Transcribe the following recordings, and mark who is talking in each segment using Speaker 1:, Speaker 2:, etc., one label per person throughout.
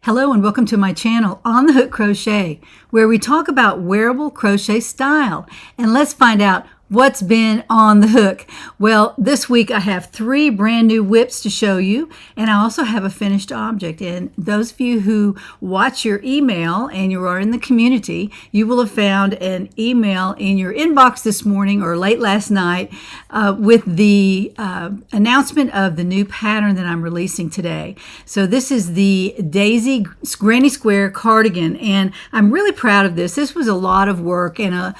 Speaker 1: Hello and welcome to my channel On the Hook Crochet, where we talk about wearable crochet style. And let's find out what's been on the hook. Well, this week I have 3 brand new whips to show you, and I also have a finished object. And those of you who watch your email and you are in the community, you will have found an email in your inbox this morning or late last night with the announcement of the new pattern that I'm releasing today. So this is the Daisy Granny Square Cardigan, and I'm really proud of this. This was a lot of work, and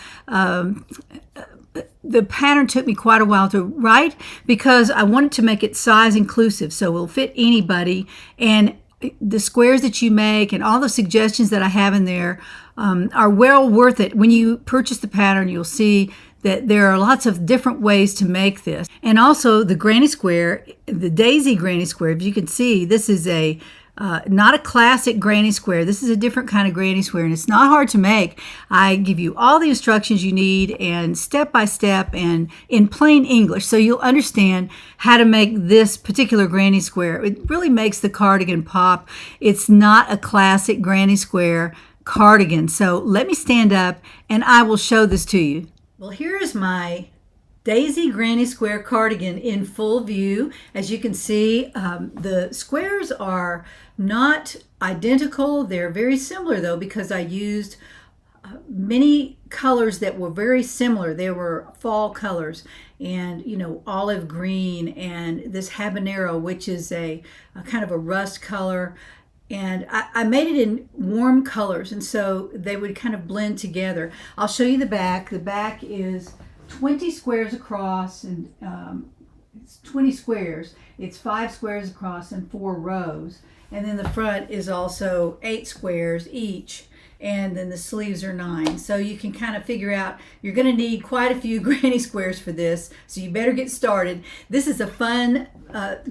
Speaker 1: the pattern took me quite a while to write because I wanted to make it size inclusive, so it will fit anybody. And the squares that you make and all the suggestions that I have in there are well worth it. When you purchase the pattern, you'll see that there are lots of different ways to make this. And also the Granny Square, the Daisy Granny Square, if you can see, this is a not a classic granny square. This is a different kind of granny square, and it's not hard to make. I give you all the instructions you need, and step by step and in plain English, so you'll understand how to make this particular granny square. It really makes the cardigan pop. It's not a classic granny square cardigan. So let me stand up and I will show this to you. Well, here is my Daisy Granny Square Cardigan in full view. As you can see, the squares are not identical. They're very similar though, because I used many colors that were very similar. They were fall colors, and olive green, and this habanero, which is a kind of a rust color. And I made it in warm colors, and so they would kind of blend together. I'll show you the back. The back is 20 squares across, and it's 20 squares. It's 5 squares across and 4 rows. And then the front is also 8 squares each. And then the sleeves are 9. So you can kind of figure out you're going to need quite a few granny squares for this. So you better get started. This is a fun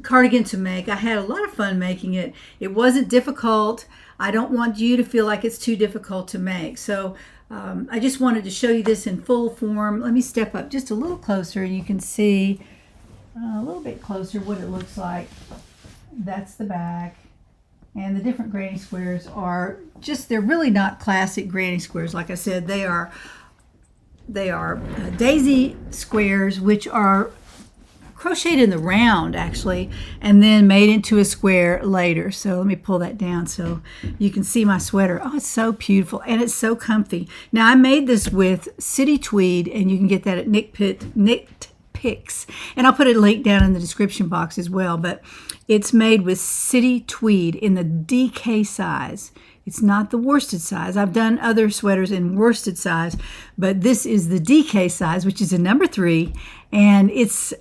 Speaker 1: cardigan to make. I had a lot of fun making it. It wasn't difficult. I don't want you to feel like it's too difficult to make. So I just wanted to show you this in full form. Let me step up just a little closer and you can see a little bit closer what it looks like. That's the back. And the different granny squares are they're really not classic granny squares. Like I said, they are daisy squares, which are crocheted in the round actually, and then made into a square later. So let me pull that down so you can see my sweater. Oh, it's so beautiful, and it's so comfy. Now I made this with city tweed, and you can get that at Knit Picks, and I'll put a link down in the description box as well. But it's made with city tweed in the DK size. It's not the worsted size. I've done other sweaters in worsted size, but this is the DK size, which is a number 3, and it's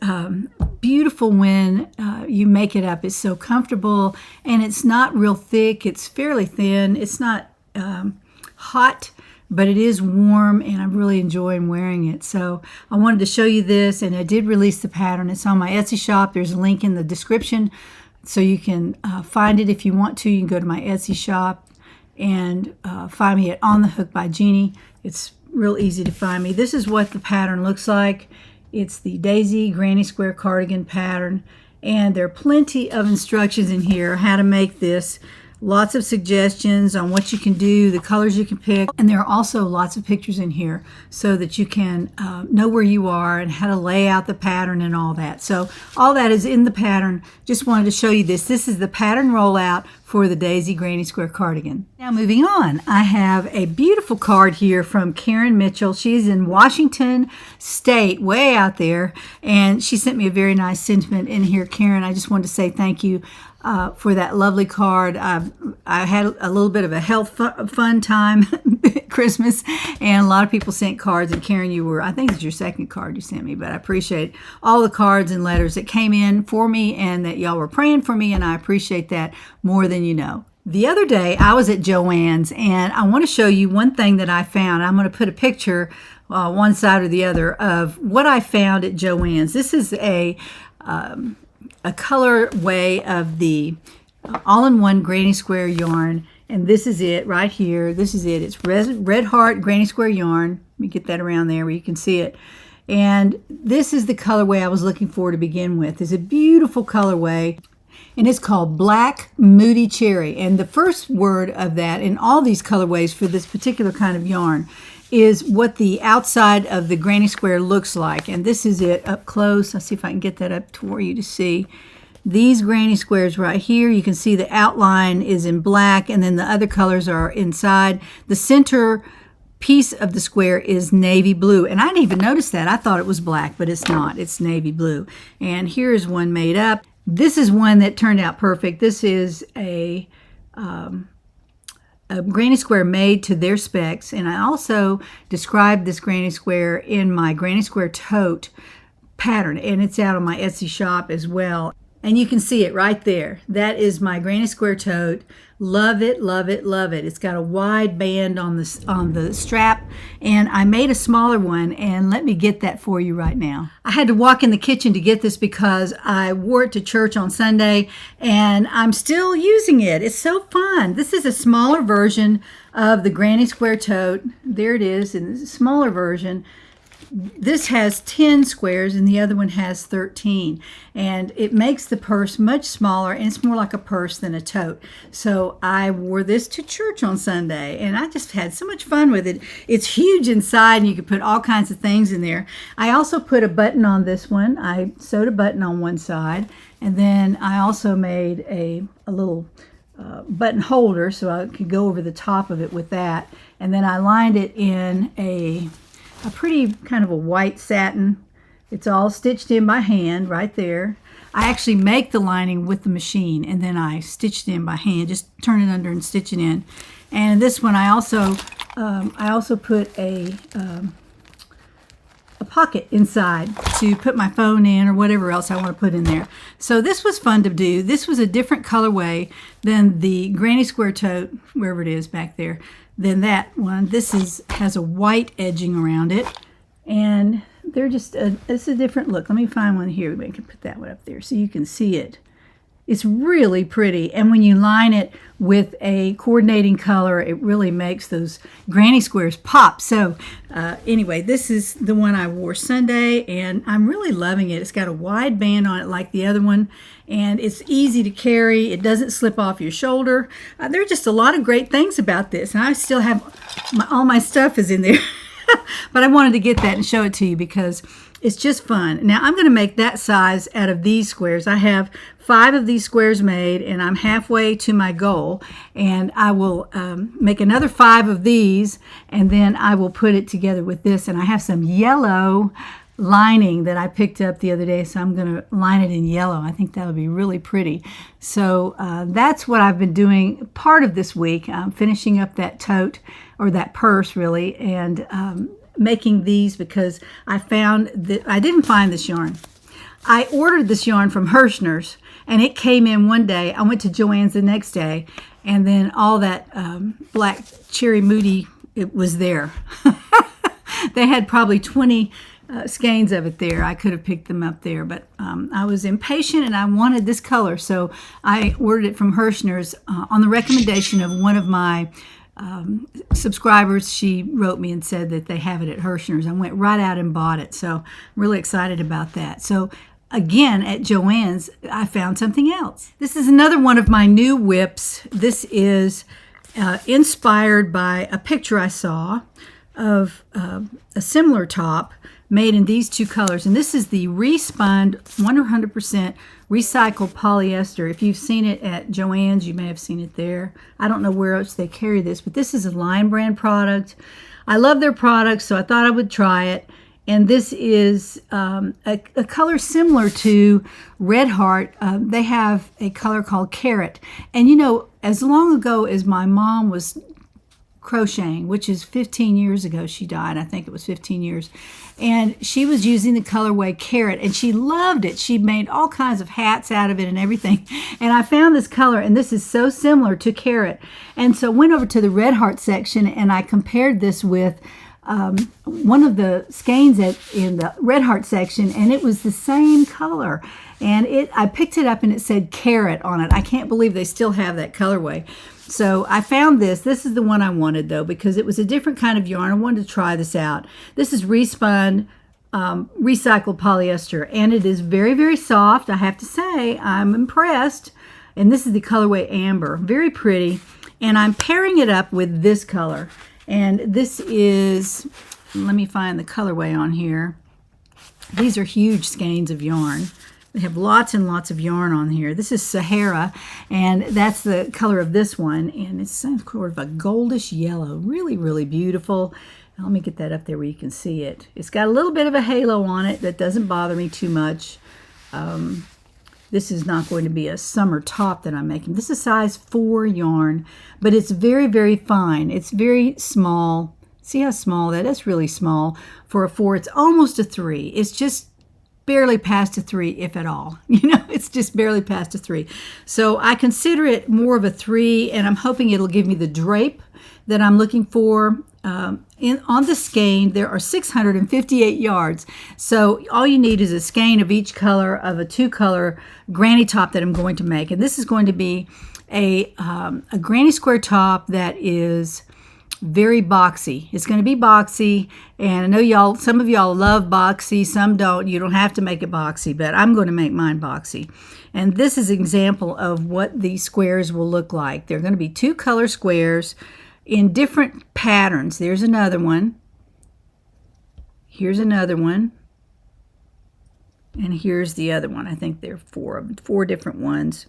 Speaker 1: beautiful when you make it up. It's so comfortable, and it's not real thick. It's fairly thin. It's not hot, but it is warm, and I'm really enjoying wearing it. So I wanted to show you this, and I did release the pattern. It's on my Etsy shop. There's a link in the description, so you can find it if you want to. You can go to my Etsy shop and find me at On the Hook by Jeanne. It's real easy to find me. This is what the pattern looks like. It's the Daisy Granny Square Cardigan pattern, and there are plenty of instructions in here how to make this. Lots of suggestions on what you can do, the colors you can pick, and there are also lots of pictures in here so that you can know where you are and how to lay out the pattern and all that. So all that is in the pattern. Just wanted to show you this. This is the pattern rollout for the Daisy Granny Square Cardigan. Now moving on, I have a beautiful card here from Karen Mitchell. She's in Washington State, way out there, and she sent me a very nice sentiment in here. Karen, I just wanted to say thank you for that lovely card. I had a little bit of a fun time at Christmas, and a lot of people sent cards, and Karen, I think it's your second card you sent me, but I appreciate all the cards and letters that came in for me, and that y'all were praying for me, and I appreciate that more than you know. The other day I was at Joann's, and I want to show you one thing that I found. I'm going to put a picture one side or the other of what I found at Joann's. This is a colorway of the all-in-one Granny Square yarn, and this is it right here. This is it. It's Red Heart Granny Square yarn. Let me get that around there where you can see it. And this is the colorway I was looking for to begin with. It's a beautiful colorway. and it's called Black Moody Cherry. And the first word of that in all these colorways for this particular kind of yarn is what the outside of the granny square looks like. And this is it up close. I'll see if I can get that up for you to see. These granny squares right here, you can see the outline is in black, and then the other colors are inside. The center piece of the square is navy blue, and I didn't even notice that. I thought it was black, but it's not. It's navy blue. And here is one made up. This is one that turned out perfect. This is a granny square made to their specs, and I also described this granny square in my granny square tote pattern, and it's out on my Etsy shop as well. And you can see it right there. That is my granny square tote. Love it, love it, love it. It's got a wide band on the strap, and I made a smaller one, and let me get that for you right now. I had to walk in the kitchen to get this because I wore it to church on Sunday, and I'm still using it. It's so fun. This is a smaller version of the granny square tote. There it is in the smaller version. This has 10 squares and the other one has 13, and it makes the purse much smaller, and it's more like a purse than a tote. So I wore this to church on Sunday, and I just had so much fun with it. It's huge inside, and you can put all kinds of things in there. I also put a button on this one. I sewed a button on one side, and then I also made a little button holder so I could go over the top of it with that, and then I lined it in a pretty kind of a white satin. It's all stitched in by hand right there. I actually make the lining with the machine, and then I stitched it in by hand. Just turn it under and stitch it in. And this one I also put a pocket inside to put my phone in or whatever else I want to put in there. So this was fun to do. This was a different colorway than the granny square tote, wherever it is back there, than that one. This has a white edging around it, and they're just it's a different look. Let me find one here. We can put that one up there so you can see it. It's really pretty, and when you line it with a coordinating color, it really makes those granny squares pop. So anyway, this is the one I wore Sunday, and I'm really loving it. It's got a wide band on it like the other one, and it's easy to carry. It doesn't slip off your shoulder. There are just a lot of great things about this, and I still have all my stuff is in there. But I wanted to get that and show it to you because it's just fun. Now I'm going to make that size out of these squares. I have 5 of these squares made, and I'm halfway to my goal. And I will make another 5 of these, and then I will put it together with this. And I have some yellow lining that I picked up the other day, so I'm going to line it in yellow. I think that'll be really pretty. So that's what I've been doing part of this week. I'm finishing up that tote, or that purse really, and making these because I found that I didn't find this yarn. I ordered this yarn from Hirschner's, and it came in one day. I went to Joann's the next day, and then all that black cherry moody, it was there. They had probably 20 skeins of it there. I could have picked them up there, but I was impatient and I wanted this color, so I ordered it from Hirschner's on the recommendation of one of my subscribers. She wrote me and said that they have it at Hirschner's. I went right out and bought it, so I'm really excited about that. So again, at Joann's, I found something else. This is another one of my new whips. This is inspired by a picture I saw of a similar top made in these 2 colors, and this is the respun 100% recycled polyester. If you've seen it at Joann's, you may have seen it there. I don't know where else they carry this, but this is a Line brand product. I love their products, so I thought I would try it. And this is a color similar to Red Heart. They have a color called Carrot. And you know, as long ago as my mom was crocheting, which is 15 years ago, she died, I think it was 15 years, and she was using the colorway Carrot, and she loved it. She made all kinds of hats out of it and everything, and I found this color, and this is so similar to Carrot, and so went over to the Red Heart section, and I compared this with one of the skeins in the Red Heart section, and it was the same color, and I picked it up and it said Carrot on it. I can't believe they still have that colorway. So I found this. This is the one I wanted, though, because it was a different kind of yarn. I wanted to try this out. This is respun recycled polyester, and it is very, very soft. I have to say, I'm impressed. And this is the colorway Amber. Very pretty. And I'm pairing it up with this color. And this is, let me find the colorway on here. These are huge skeins of yarn. They have lots and lots of yarn on here. This is Sahara, and that's the color of this one. And it's sort of a goldish yellow. Really, really beautiful. Let me get that up there where you can see it. It's got a little bit of a halo on it that doesn't bother me too much. This is not going to be a summer top that I'm making. This is size 4 yarn, but it's very, very fine. It's very small. See how small that is? That's really small. For a 4, it's almost a 3. It's just barely past a 3, if at all. You know, it's just barely past a 3. So I consider it more of a 3, and I'm hoping it'll give me the drape that I'm looking for. On the skein, there are 658 yards. So all you need is a skein of each color of a 2-color granny top that I'm going to make. And this is going to be a granny square top that is very boxy. It's going to be boxy, and I know some of y'all love boxy, some don't. You don't have to make it boxy, but I'm going to make mine boxy. And this is an example of what these squares will look like. They're going to be 2-color squares in different patterns. There's another one. Here's another one. And here's the other one. I think there are 4 different ones.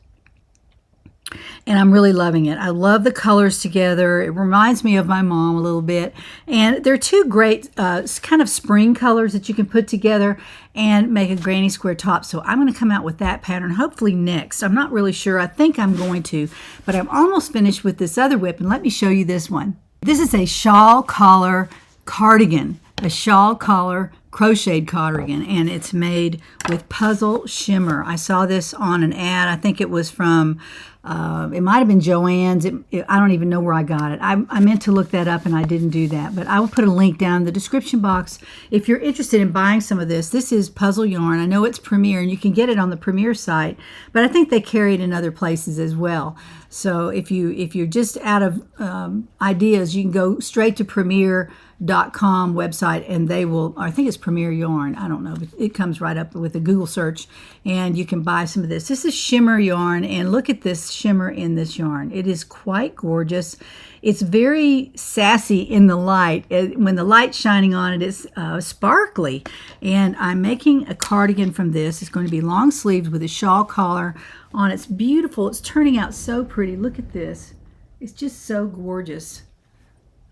Speaker 1: And I'm really loving it. I love the colors together. It reminds me of my mom a little bit. And they're 2 great kind of spring colors that you can put together and make a granny square top. So I'm going to come out with that pattern hopefully next. I'm not really sure. I think I'm going to. But I'm almost finished with this other whip. And let me show you this one. This is a shawl collar cardigan. A shawl collar crocheted cardigan, and it's made with puzzle shimmer. I saw this on an ad. I think it was from, it might have been Joann's. I don't even know where I got it. I meant to look that up, and I didn't do that. But I will put a link down in the description box if you're interested in buying some of this. This is puzzle yarn. I know it's Premier, and you can get it on the Premier site, but I think they carry it in other places as well. So if you're just out of ideas, you can go straight to Premier.com website, and they will, I think it's Premier Yarn, I don't know, but it comes right up with a Google search, and you can buy some of this. This is shimmer yarn, and look at this shimmer in this yarn. It is quite gorgeous. It's very sassy in the light. When the light's shining on it, it's sparkly. And I'm making a cardigan from this. It's going to be long sleeves with a shawl collar on. It's beautiful. It's turning out so pretty. Look at this. It's just so gorgeous.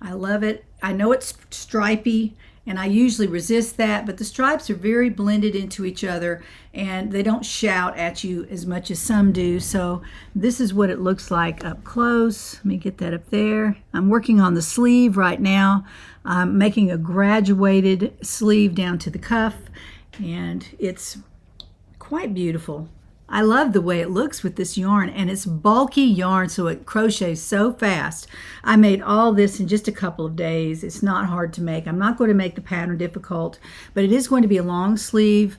Speaker 1: I love it. I know it's stripy, and I usually resist that, but the stripes are very blended into each other, and they don't shout at you as much as some do. So this is what it looks like up close. Let me get that up there. I'm working on the sleeve right now. I'm making a graduated sleeve down to the cuff, and it's quite beautiful. I love the way it looks with this yarn, and it's bulky yarn, so it crochets so fast. I made all this in just a couple of days. It's not hard to make. I'm not going to make the pattern difficult, but it is going to be a long sleeve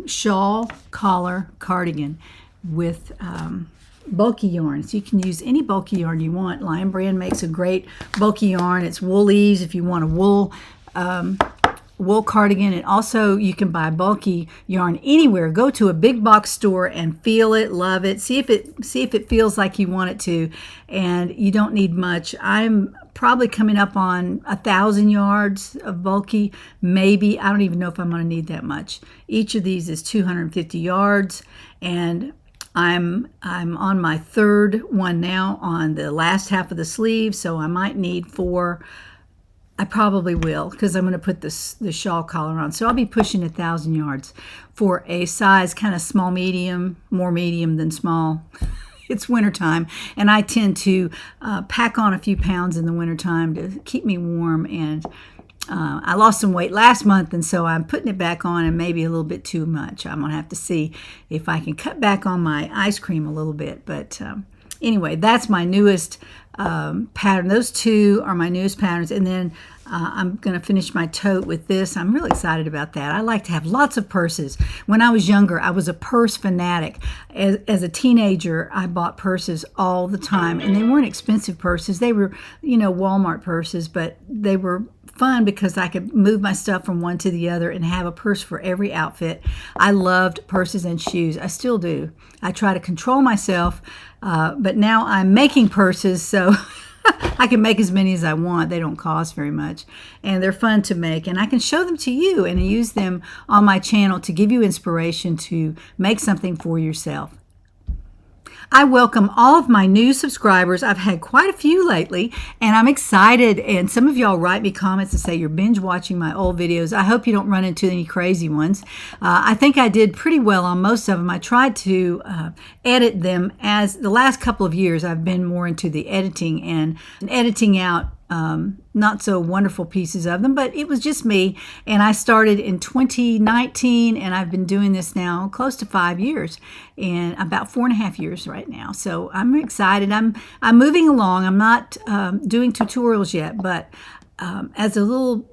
Speaker 1: shawl collar cardigan with bulky yarn. So you can use any bulky yarn you want. Lion Brand makes a great bulky yarn. It's Woolies if you want a wool cardigan. And also you can buy bulky yarn anywhere. Go to a big box store and feel it, love it, see if it feels like you want it to, and you don't need much. I'm probably coming up on 1,000 yards of bulky, maybe. I don't even know if I'm going to need that much. Each of these is 250 yards, and I'm on my 3rd one now on the last half of the sleeve, so I might need 4. I probably will, because I'm going to put the shawl collar on. So I'll be pushing 1,000 yards for a size kind of small medium, more medium than small. It's wintertime, and I tend to pack on a few pounds in the wintertime to keep me warm. And I lost some weight last month, and so I'm putting it back on, and maybe a little bit too much. I'm going to have to see if I can cut back on my ice cream a little bit. But anyway, that's my newest pattern. Those 2 are my newest patterns, and then I'm going to finish my tote with this. I'm really excited about that. I like to have lots of purses. When I was younger, I was a purse fanatic. As a teenager, I bought purses all the time, and they weren't expensive purses. They were, Walmart purses, but they were fun because I could move my stuff from one to the other and have a purse for every outfit. I loved purses and shoes. I still do. I try to control myself, but now I'm making purses, so I can make as many as I want. They don't cost very much, and they're fun to make, and I can show them to you and use them on my channel to give you inspiration to make something for yourself. I welcome all of my new subscribers. I've had quite a few lately, and I'm excited. And some of y'all write me comments and say you're binge watching my old videos. I hope you don't run into any crazy ones. I think I did pretty well on most of them. I tried to edit them. As the last couple of years, I've been more into the editing and editing out not so wonderful pieces of them, but it was just me. And I started in 2019, and I've been doing this now close to 5 years, and about 4.5 years right now. So I'm excited. I'm moving along. I'm not doing tutorials yet, but as a little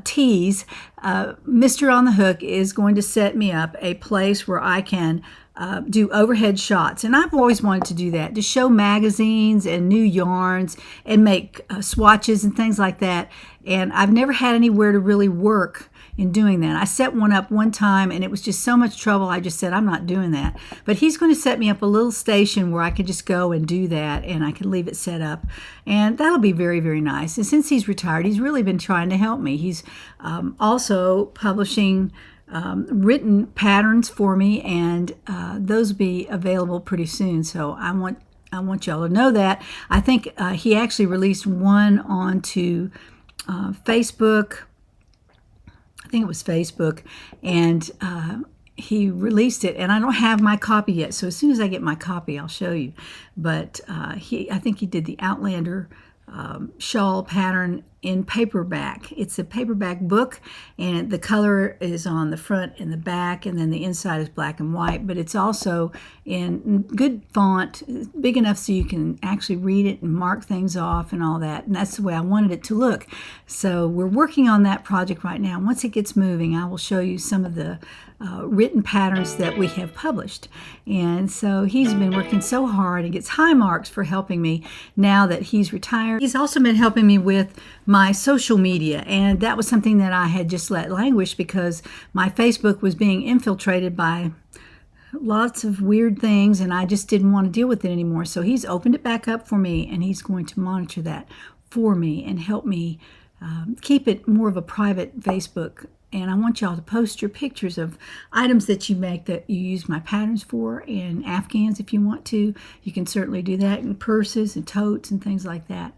Speaker 1: tease, Mr. on the Hook is going to set me up a place where I can do overhead shots, and I've always wanted to do that, to show magazines and new yarns and make swatches and things like that, and I've never had anywhere to really work in doing that. I set one up one time and it was just so much trouble, I just said I'm not doing that. But he's going to set me up a little station where I could just go and do that, and I can leave it set up, and that'll be very, very nice. And since he's retired, he's really been trying to help me. He's also publishing written patterns for me, and those will be available pretty soon. So I want y'all to know that. I think he actually released one onto Facebook. I think it was Facebook, and he released it, and I don't have my copy yet. So as soon as I get my copy, I'll show you. But I think he did the Outlander shawl pattern in paperback. It's a paperback book, and the color is on the front and the back, and then the inside is black and white, but it's also in good font, big enough so you can actually read it and mark things off and all that, and that's the way I wanted it to look. So we're working on that project right now. Once it gets moving, I will show you some of the written patterns that we have published. And so he's been working so hard and gets high marks for helping me now that he's retired. He's also been helping me with my social media, and that was something that I had just let languish because my Facebook was being infiltrated by lots of weird things, and I just didn't want to deal with it anymore. So he's opened it back up for me, and he's going to monitor that for me and help me keep it more of a private Facebook. And I want y'all to post your pictures of items that you make that you use my patterns for, and Afghans if you want to. You can certainly do that, and purses and totes and things like that.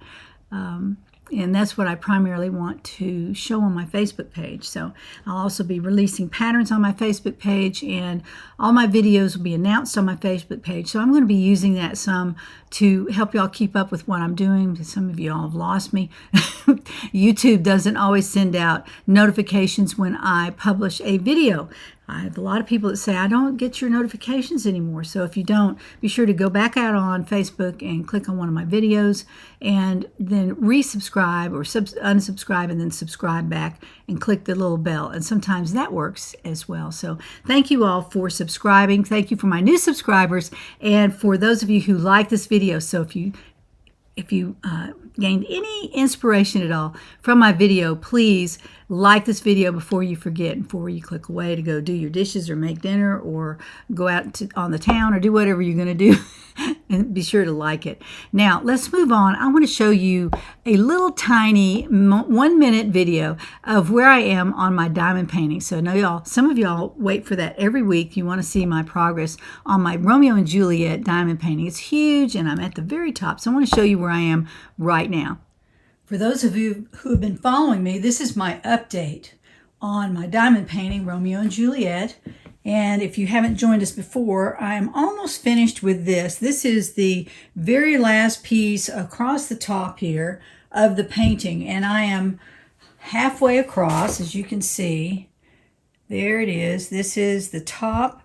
Speaker 1: And that's what I primarily want to show on my Facebook page. So I'll also be releasing patterns on my Facebook page, and all my videos will be announced on my Facebook page. So I'm going to be using that some to help y'all keep up with what I'm doing. Some of y'all have lost me. YouTube doesn't always send out notifications when I publish a video. I have a lot of people that say, I don't get your notifications anymore. So if you don't, be sure to go back out on Facebook and click on one of my videos, and then resubscribe or unsubscribe and then subscribe back and click the little bell. And sometimes that works as well. So thank you all for subscribing. Thank you for my new subscribers, and for those of you who like this video. So if you gained any inspiration at all from my video, please like this video before you forget, and before you click away to go do your dishes or make dinner or go out on the town or do whatever you're going to do. And be sure to like it. Now let's move on. I want to show you a little tiny 1-minute video of where I am on my diamond painting. So now some of y'all wait for that every week. You want to see my progress on my Romeo and Juliet diamond painting. It's huge, and I'm at the very top. So I want to show you where I am right now. For those of you who have been following me, this is my update on my diamond painting, Romeo and Juliet. And if you haven't joined us before, I am almost finished with this. This is the very last piece across the top here of the painting, and I am halfway across, as you can see. There it is. This is the top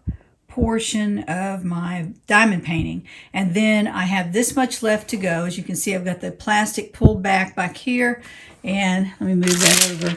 Speaker 1: portion of my diamond painting, and then I have this much left to go. As you can see, I've got the plastic pulled back here, and let me move that over.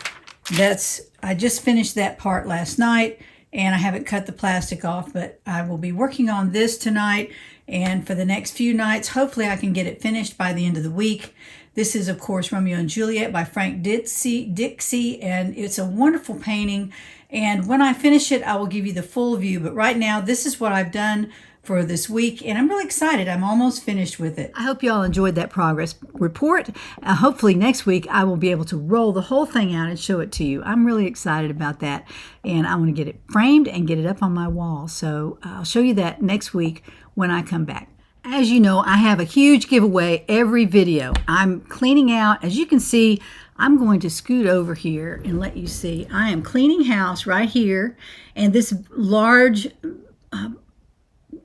Speaker 1: I just finished that part last night, and I haven't cut the plastic off, but I will be working on this tonight, And for the next few nights, hopefully I can get it finished by the end of the week. This is, of course, Romeo and Juliet by Frank Dixie, and it's a wonderful painting. And when I finish it, I will give you the full view. But right now, this is what I've done for this week, and I'm really excited. I'm almost finished with it. I hope you all enjoyed that progress report. Hopefully next week I will be able to roll the whole thing out and show it to you. I'm really excited about that, and I want to get it framed and get it up on my wall. So I'll show you that next week when I come back. As you know, I have a huge giveaway every video. I'm cleaning out. As you can see, I'm going to scoot over here and let you see. I am cleaning house right here, and this large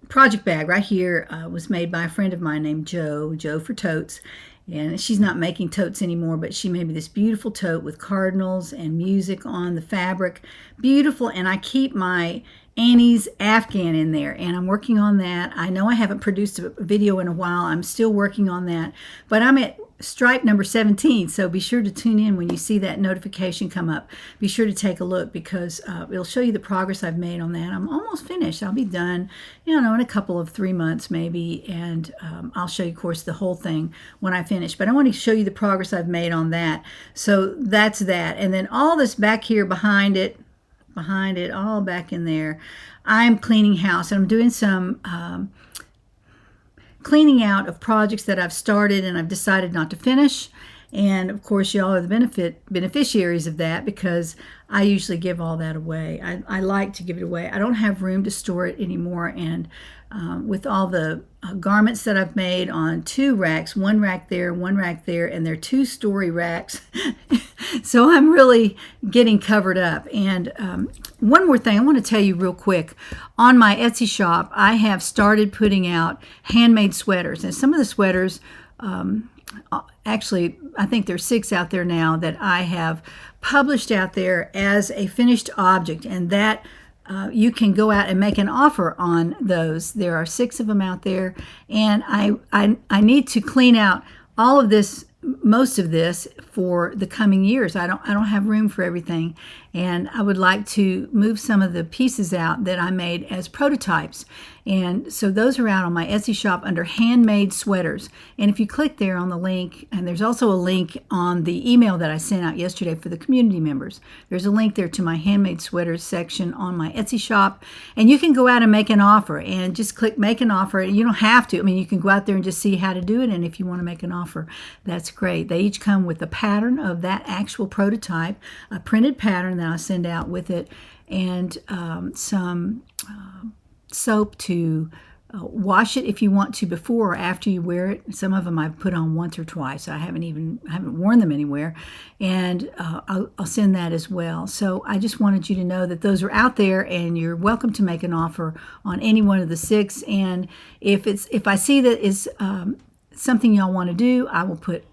Speaker 1: project bag right here was made by a friend of mine named Joe for Totes. And she's not making totes anymore, but she made me this beautiful tote with cardinals and music on the fabric. Beautiful. And I keep my Annie's Afghan in there, and I'm working on that. I know I haven't produced a video in a while. I'm still working on that, but I'm at stripe number 17, so be sure to tune in when you see that notification come up. Be sure to take a look, because it'll show you the progress I've made on that. I'm almost finished. I'll be done, in a couple of 3 months maybe, and I'll show you, of course, the whole thing when I finish. But I want to show you the progress I've made on that. So that's that. And then all this back here behind it, all back in there, I'm cleaning house, and I'm doing some cleaning out of projects that I've started and I've decided not to finish. And of course, y'all are the beneficiaries of that, because I usually give all that away. I like to give it away. I don't have room to store it anymore. And with all the garments that I've made on 2 racks, 1 rack there, 1 rack there, and they're 2-story racks. So I'm really getting covered up. And one more thing I want to tell you real quick. On my Etsy shop, I have started putting out handmade sweaters. And some of the sweaters, actually, I think there's 6 out there now that I have published out there as a finished object, and that you can go out and make an offer on those. There are 6 of them out there, and I need to clean out all of this, most of this, for the coming years. I don't have room for everything, and I would like to move some of the pieces out that I made as prototypes. And so those are out on my Etsy shop under handmade sweaters. And if you click there on the link, and there's also a link on the email that I sent out yesterday for the community members, there's a link there to my handmade sweaters section on my Etsy shop. And you can go out and make an offer, and just click make an offer. You don't have to. I mean, you can go out there and just see how to do it. And if you want to make an offer, that's great. They each come with a pattern of that actual prototype, a printed pattern that I send out with it, and some soap to wash it if you want to before or after you wear it. Some of them I've put on once or twice. I haven't worn them anywhere, and I'll send that as well. So I just wanted you to know that those are out there, and you're welcome to make an offer on any one of the 6. And if I see that is something y'all want to do, I will put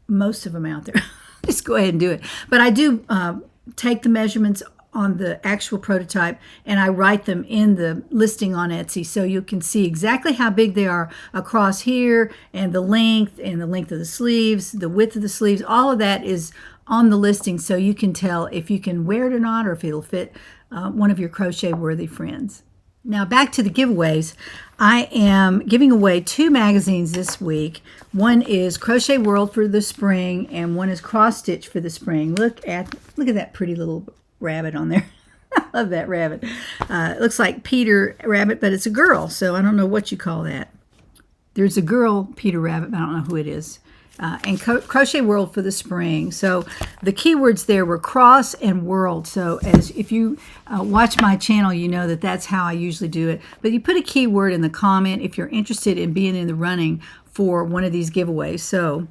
Speaker 1: most of them out there. Just go ahead and do it. But I do take the measurements on the actual prototype, and I write them in the listing on Etsy, so you can see exactly how big they are across here, and the length of the sleeves, the width of the sleeves. All of that is on the listing, so you can tell if you can wear it or not, or if it'll fit one of your crochet worthy friends. Now back to the giveaways. I am giving away 2 magazines this week. One is Crochet World for the spring, and one is Cross Stitch for the spring. Look at that pretty little rabbit on there. I love that rabbit. It looks like Peter Rabbit, but it's a girl, so I don't know what you call that. There's a girl Peter Rabbit, but I don't know who it is. And Crochet World for the spring. So the keywords there were cross and world. So if you watch my channel, you know that that's how I usually do it. But you put a keyword in the comment if you're interested in being in the running for one of these giveaways. So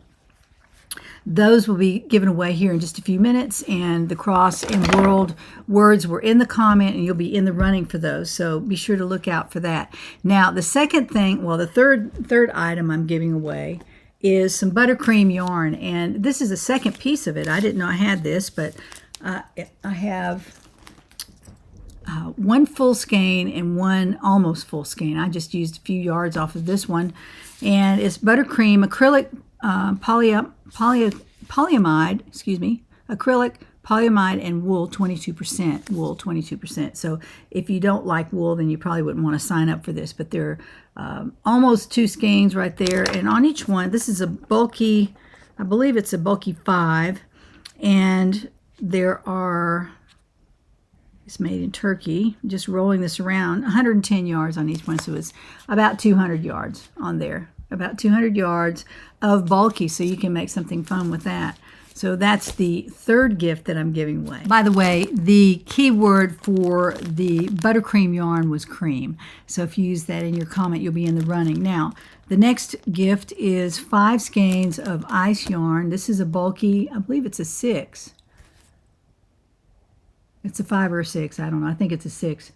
Speaker 1: those will be given away here in just a few minutes, and the cross and world words were in the comment, and you'll be in the running for those. So be sure to look out for that. Now the second thing, well, the third item I'm giving away is some buttercream yarn, and this is the second piece of it. I didn't know I had this, but I have one full skein and one almost full skein. I just used a few yards off of this one, and it's buttercream acrylic polyamide, acrylic polyamide and wool 22%, wool 22%. So if you don't like wool, then you probably wouldn't want to sign up for this. But there are almost 2 skeins right there. And on each one, this is a bulky, I believe it's a bulky 5. And there are, it's made in Turkey, just rolling this around, 110 yards on each one. So it's about 200 yards on there. About 200 yards of bulky, so you can make something fun with that. So that's the 3rd gift that I'm giving away. By the way, the key word for the buttercream yarn was cream. So if you use that in your comment, you'll be in the running. Now, the next gift is 5 skeins of ice yarn. This is a bulky, I believe it's a 6. It's a 5 or a 6, I don't know. I think it's a 6.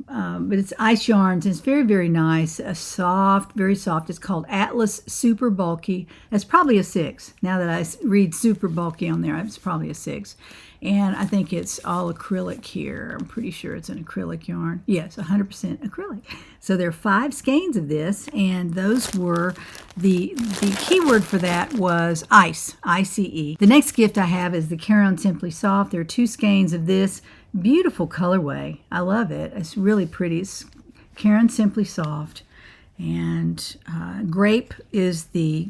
Speaker 1: But it's ice yarns. It's very, very nice. A soft, very soft. It's called Atlas Super Bulky. That's probably a 6. Now that I read super bulky on there, it's probably a 6. And I think it's all acrylic here. I'm pretty sure it's an acrylic yarn. Yes, 100% acrylic. So there are 5 skeins of this, and those were, the keyword for that was ice, I-C-E. The next gift I have is the Carry-On Simply Soft. There are 2 skeins of this. Beautiful colorway. I love it. It's really pretty. It's Carry-On Simply Soft, and grape is the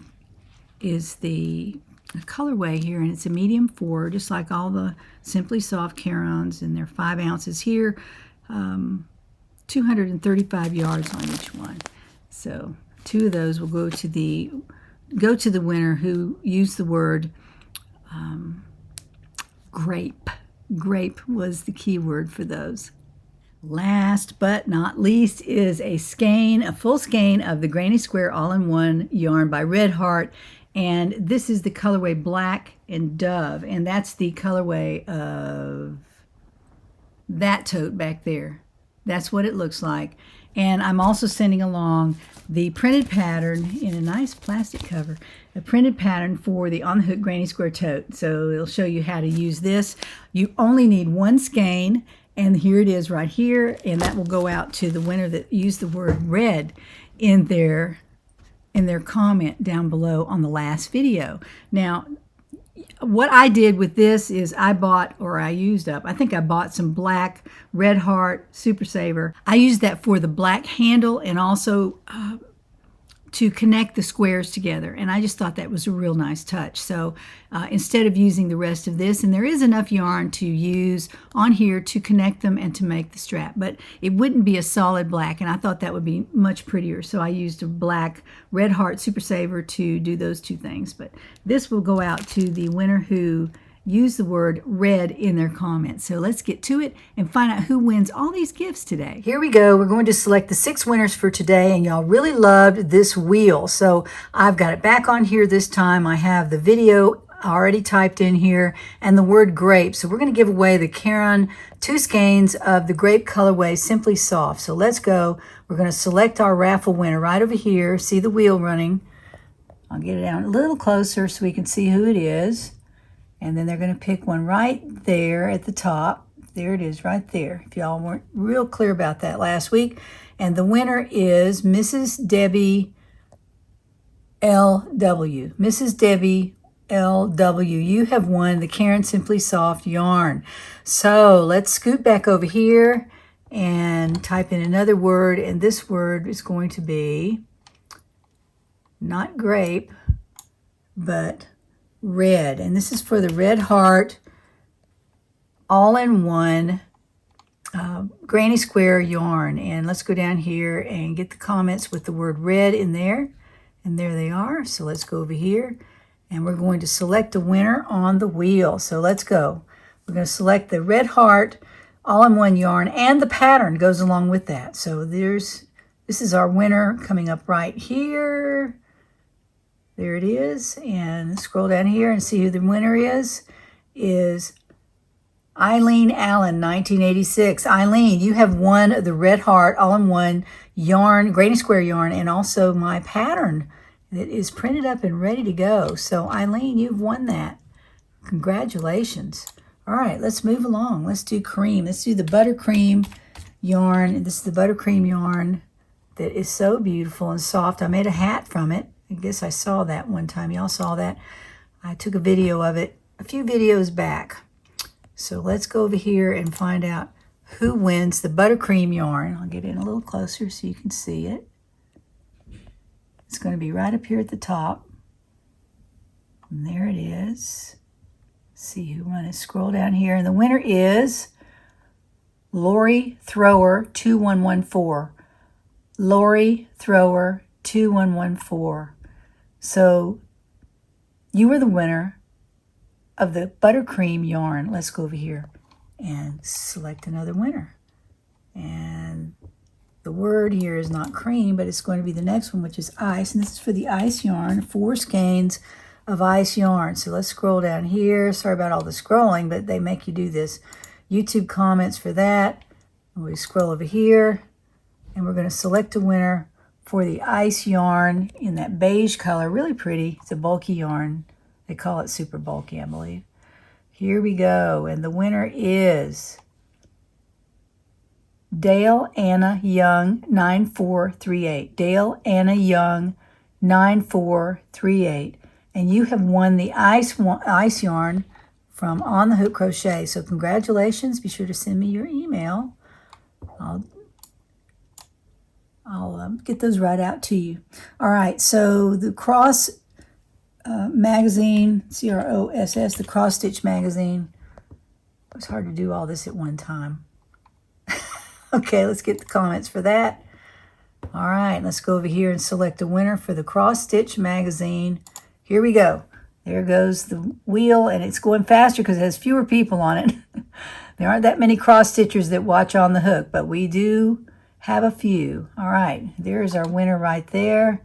Speaker 1: colorway here, and it's a medium 4, just like all the Simply Soft Carry-Ons, and they're 5 ounces here, 235 yards on each one. So 2 of those will go to the winner who used the word grape. Grape was the key word for those. Last but not least is a full skein of the Granny Square All-in-One yarn by Red Heart. And this is the colorway Black and Dove. And that's the colorway of that tote back there. That's what it looks like. And I'm also sending along the printed pattern in a nice plastic cover, a printed pattern for the On the Hook Granny Square tote. So it'll show you how to use this. You only need 1 skein, and here it is right here, and that will go out to the winner that used the word red in their comment down below on the last video. Now, what I did with this is I bought some black Red Heart Super Saver. I used that for the black handle and also to connect the squares together. And I just thought that was a real nice touch. So instead of using the rest of this, and there is enough yarn to use on here to connect them and to make the strap, but it wouldn't be a solid black, and I thought that would be much prettier. So I used a black Red Heart Super Saver to do those 2 things. But this will go out to the winner who use the word red in their comments. So let's get to it and find out who wins all these gifts today. Here we go. We're going to select the 6 winners for today, and y'all really loved this wheel. So I've got it back on here this time. I have the video already typed in here and the word grape. So we're going to give away the Carry-On 2 skeins of the grape colorway Simply Soft. So let's go. We're going to select our raffle winner right over here. See the wheel running. I'll get it down a little closer so we can see who it is. And then they're going to pick one right there at the top. There it is right there, if y'all weren't real clear about that last week. And the winner is Mrs. Debbie L.W. Mrs. Debbie L.W. You have won the Carry-On Simply Soft yarn. So let's scoot back over here and type in another word. And this word is going to be not grape, but red. And this is for the Red Heart All-in-One Granny Square yarn. And let's go down here and get the comments with the word red in there. And there they are. So let's go over here and we're going to select a winner on the wheel. So let's go. We're going to select the Red Heart All-in-One yarn, and the pattern goes along with that. So this is our winner coming up right here. There it is. And scroll down here and see who the winner is Eileen Allen, 1986. Eileen, you have won the Red Heart All-in-One yarn, Granny Square yarn, and also my pattern that is printed up and ready to go. So Eileen, you've won that. Congratulations. All right, let's move along. Let's do cream. Let's do the buttercream yarn. This is the buttercream yarn that is so beautiful and soft. I made a hat from it. I guess I saw that one time. Y'all saw that. I took a video of it a few videos back. So let's go over here and find out who wins the buttercream yarn. I'll get in a little closer so you can see it. It's going to be right up here at the top. And there it is. See who won it. Scroll down here. And the winner is Lori Thrower 2114. Lori Thrower 2114. So you were the winner of the buttercream yarn. Let's go over here and select another winner. And the word here is not cream, but it's going to be the next one, which is ice. And this is for the ice yarn, 4 skeins of ice yarn. So let's scroll down here. Sorry about all the scrolling, but they make you do this. YouTube comments for that. And we scroll over here, and we're going to select a winner for the ice yarn in that beige color. Really pretty. It's a bulky yarn. They call it super bulky, I believe. Here we go. And the winner is Dale Anna Young 9438. Dale Anna Young 9438. And you have won the ice yarn from On the Hook Crochet. So congratulations. Be sure to send me your email. I'll get those right out to you. All right, so the Cross magazine, CROSS, the Cross Stitch magazine. It was hard to do all this at one time. Okay, let's get the comments for that. All right, let's go over here and select a winner for the Cross Stitch magazine. Here we go. There goes the wheel, and it's going faster because it has fewer people on it. There aren't that many cross stitchers that watch On the Hook, but we do have a few. All right, there's our winner right there.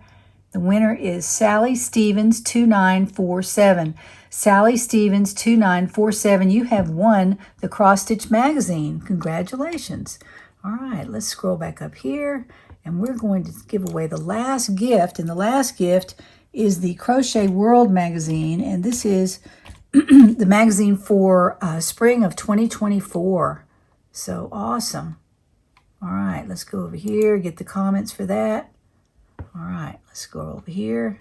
Speaker 1: The winner is Sally Stevens 2947. Sally Stevens 2947. You have won the Cross Stitch magazine. Congratulations. All right, let's scroll back up here, and we're going to give away the last gift, and the last gift is the Crochet World magazine, and this is the magazine for spring of 2024. So awesome. All right, let's go over here, get the comments for that. All right, let's go over here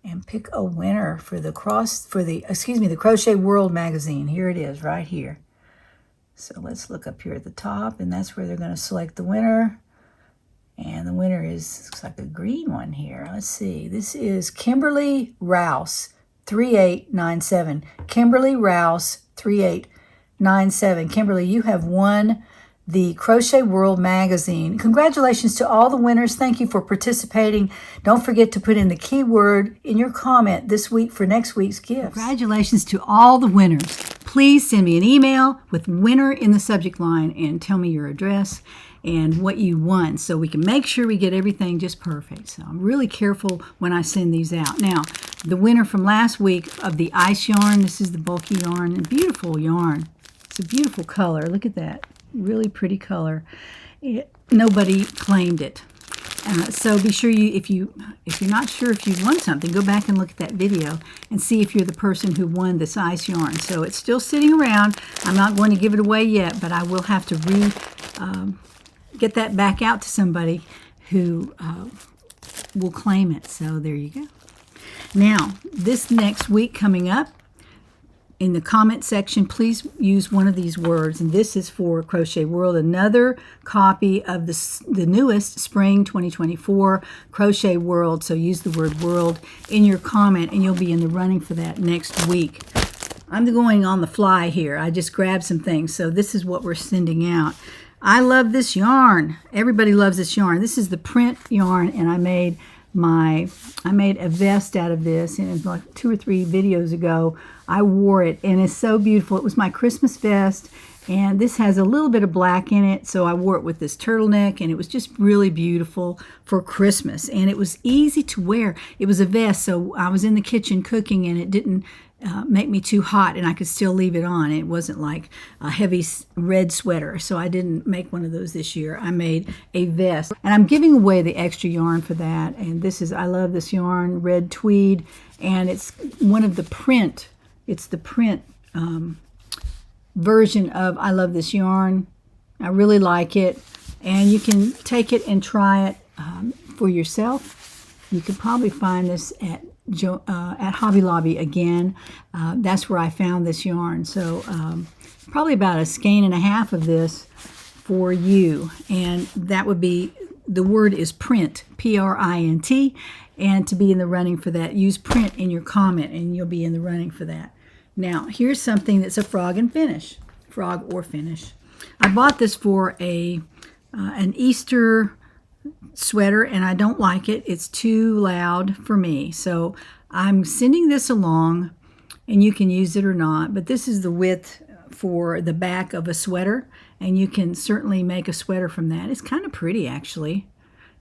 Speaker 1: and pick a winner for the the Crochet World magazine. Here it is, right here. So let's look up here at the top, and that's where they're going to select the winner. And the winner is, looks like a green one here. Let's see. This is Kimberly Rouse 3897. Kimberly Rouse 3897. Kimberly, you have won the Crochet World magazine. Congratulations to all the winners. Thank you for participating. Don't forget to put in the keyword in your comment this week for next week's gift. Congratulations to all the winners. Please send me an email with winner in the subject line and tell me your address and what you won so we can make sure we get everything just perfect. So I'm really careful when I send these out. Now, the winner from last week of the ice yarn, this is the bulky yarn, beautiful yarn. It's a beautiful color. Look at that. Really pretty color. Nobody claimed it. So be sure if you're not sure if you won something, go back and look at that video and see if you're the person who won this ice yarn. So it's still sitting around. I'm not going to give it away yet, but I will have to get that back out to somebody who will claim it. So there you go. Now, this next week coming up, in the comment section, please use one of these words, and this is for Crochet World, another copy of the newest Spring 2024 Crochet World. So use the word world in your comment, and you'll be in the running for that next week. I'm going on the fly here. I just grabbed some things, so this is what we're sending out. I love this yarn. Everybody loves this yarn. This is the print yarn, and I made a vest out of this, and like 2 or 3 videos ago I wore it, and it's so beautiful. It was my Christmas vest, and this has a little bit of black in it, so I wore it with this turtleneck, and it was just really beautiful for Christmas, and it was easy to wear. It was a vest, so I was in the kitchen cooking, and it didn't make me too hot, and I could still leave it on. It wasn't like a heavy red sweater, so I didn't make one of those this year. I made a vest, and I'm giving away the extra yarn for that. And this is, I love this yarn, red tweed, and it's one of the print. It's the print version of I love this yarn. I really like it, and you can take it and try it for yourself. You could probably find this at at Hobby Lobby again. That's where I found this yarn. So probably about a skein and a half of this for you. And that would be, the word is print, P-R-I-N-T. And to be in the running for that, use print in your comment and you'll be in the running for that. Now, here's something that's a frog and finish. Frog or finish. I bought this for an Easter sweater and I don't like it. It's too loud for me. So I'm sending this along and you can use it or not. But this is the width for the back of a sweater and you can certainly make a sweater from that. It's kind of pretty actually.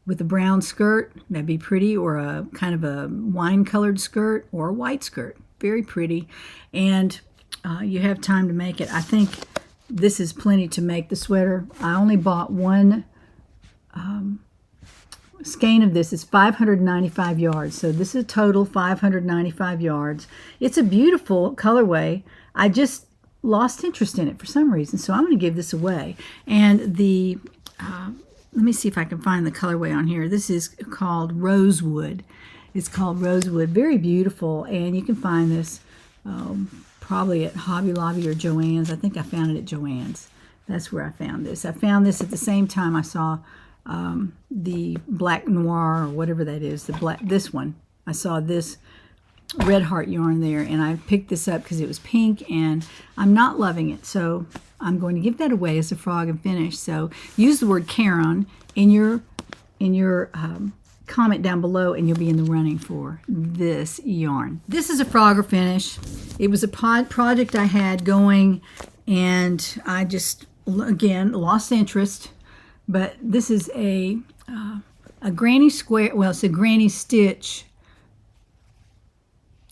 Speaker 1: With a brown skirt, that'd be pretty, or a kind of a wine-colored skirt or a white skirt. Very pretty. And you have time to make it. I think this is plenty to make the sweater. I only bought one skein of this. It's 595 yards. So this is total 595 yards. It's a beautiful colorway. I just lost interest in it for some reason, so I'm going to give this away. And the... let me see if I can find the colorway on here. This is called Rosewood. It's called Rosewood. Very beautiful. And you can find this probably at Hobby Lobby or Joann's. I think I found it at Joann's. That's where I found this. I found this at the same time I saw the Black Noir or whatever that is. This one. I saw this Red Heart yarn there. And I picked this up because it was pink. And I'm not loving it. So I'm going to give that away as a frog and finish. So use the word Karen in your comment down below and you'll be in the running for this yarn. This is a frog or finish. It was a project I had going and I just, again, lost interest. But this is a granny square, well, it's a granny stitch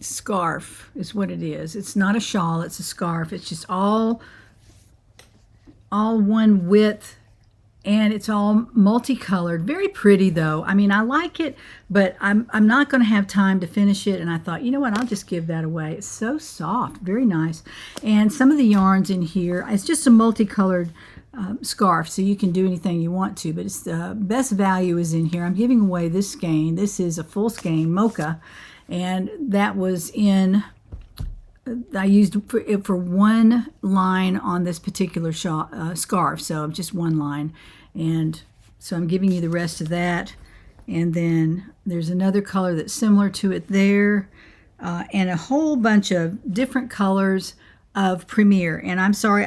Speaker 1: scarf is what it is. It's not a shawl, it's a scarf. It's just all one width and it's all multicolored. Very pretty though. I mean, I like it, but I'm not going to have time to finish it. And I thought, you know what, I'll just give that away. It's so soft, very nice. And some of the yarns in here, it's just a multicolored scarf, so you can do anything you want to, but it's the best value is in here. I'm giving away this skein. This is a full skein mocha, and that was in, I used it for one line on this particular scarf, so just one line. And so I'm giving you the rest of that. And then there's another color that's similar to it there, and a whole bunch of different colors of Premier. And I'm sorry,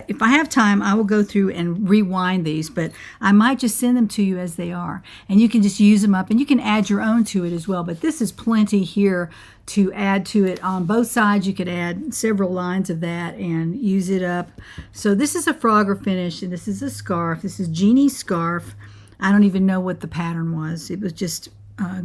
Speaker 1: if I have time, I will go through and rewind these, but I might just send them to you as they are. And you can just use them up, and you can add your own to it as well. But this is plenty here to add to it. On both sides, you could add several lines of that and use it up. So this is a Frogger finish, and this is a scarf. This is Jeanne's scarf. I don't even know what the pattern was. It was just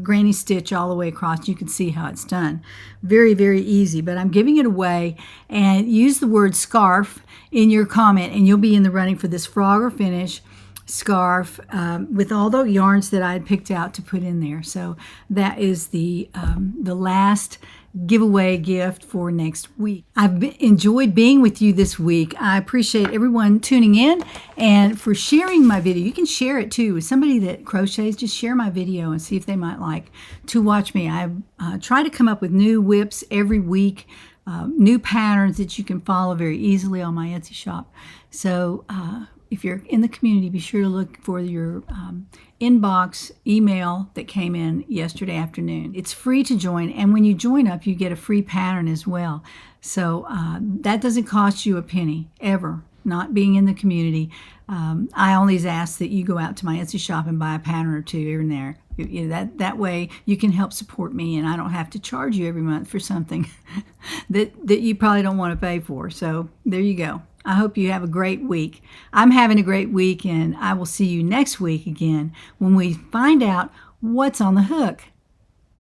Speaker 1: granny stitch all the way across. You can see how it's done. Very, very easy, but I'm giving it away. And use the word scarf in your comment and you'll be in the running for this Frogger finish scarf with all the yarns that I had picked out to put in there. So that is the last giveaway gift for next week. I've enjoyed being with you this week. I appreciate everyone tuning in and for sharing my video. You can share it too with somebody that crochets. Just share my video and see if they might like to watch me. I try to come up with new whips every week, new patterns that you can follow very easily on my Etsy shop. So if you're in the community, be sure to look for your inbox email that came in yesterday afternoon. It's free to join, and when you join up, you get a free pattern as well. So that doesn't cost you a penny, ever, not being in the community. I always ask that you go out to my Etsy shop and buy a pattern or two here and there. That way you can help support me, and I don't have to charge you every month for something that you probably don't want to pay for. So there you go. I hope you have a great week. I'm having a great week, and I will see you next week again when we find out what's on the hook.